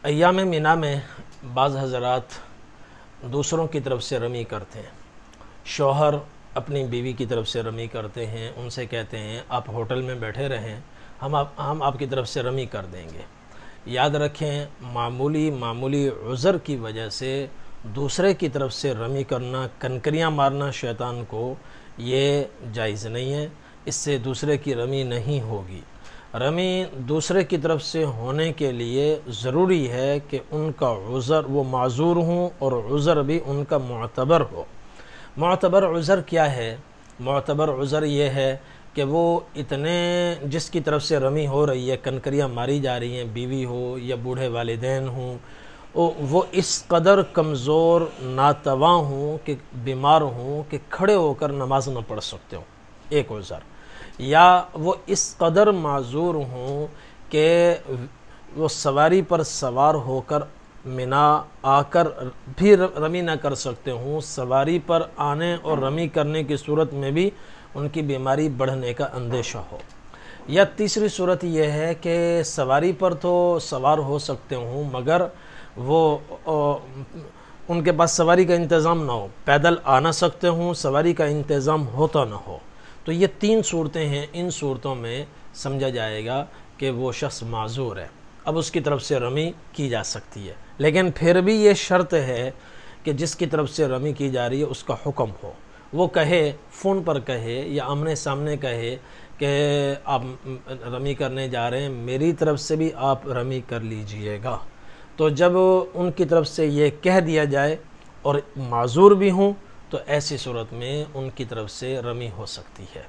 ایام مینا میں بعض حضرات دوسروں کی طرف سے رمی کرتے ہیں. شوہر اپنی بیوی کی طرف سے رمی کرتے ہیں، ان سے کہتے ہیں آپ ہوٹل میں بیٹھے رہیں، ہم آپ کی طرف سے رمی کر دیں گے. یاد رکھیں معمولی عذر کی وجہ سے دوسرے کی طرف سے رمی کرنا، کنکریاں مارنا شیطان کو، یہ جائز نہیں ہے. اس سے دوسرے کی رمی نہیں ہوگی. رمی دوسرے کی طرف سے ہونے کے لیے ضروری ہے کہ ان کا عذر وہ معذور ہوں اور عذر بھی ان کا معتبر ہو. معتبر عذر کیا ہے؟ معتبر عذر یہ ہے کہ وہ جس کی طرف سے رمی ہو رہی ہے، کنکریاں ماری جا رہی ہیں، بیوی ہو یا بوڑھے والدین ہوں، وہ اس قدر کمزور ناتواں ہوں کہ بیمار ہوں کہ کھڑے ہو کر نماز نہ پڑھ سکتے ہوں، ایک عذر. یا وہ اس قدر معذور ہوں کہ وہ سواری پر سوار ہو کر منا آ کر بھی رمی نہ کر سکتے ہوں، سواری پر آنے اور رمی کرنے کی صورت میں بھی ان کی بیماری بڑھنے کا اندیشہ ہو. یا تیسری صورت یہ ہے کہ سواری پر تو سوار ہو سکتے ہوں مگر وہ ان کے پاس سواری کا انتظام نہ ہو، پیدل آ نہ سکتے ہوں، سواری کا انتظام ہوتا نہ ہو. تو یہ 3 صورتیں ہیں. ان صورتوں میں سمجھا جائے گا کہ وہ شخص معذور ہے، اب اس کی طرف سے رمی کی جا سکتی ہے. لیکن پھر بھی یہ شرط ہے کہ جس کی طرف سے رمی کی جا رہی ہے اس کا حکم ہو. وہ کہے، فون پر کہے یا آمنے سامنے کہے کہ آپ رمی کرنے جا رہے ہیں، میری طرف سے بھی آپ رمی کر لیجئے گا. تو جب ان کی طرف سے یہ کہہ دیا جائے اور معذور بھی ہوں تو ایسی صورت میں ان کی طرف سے رمی ہو سکتی ہے.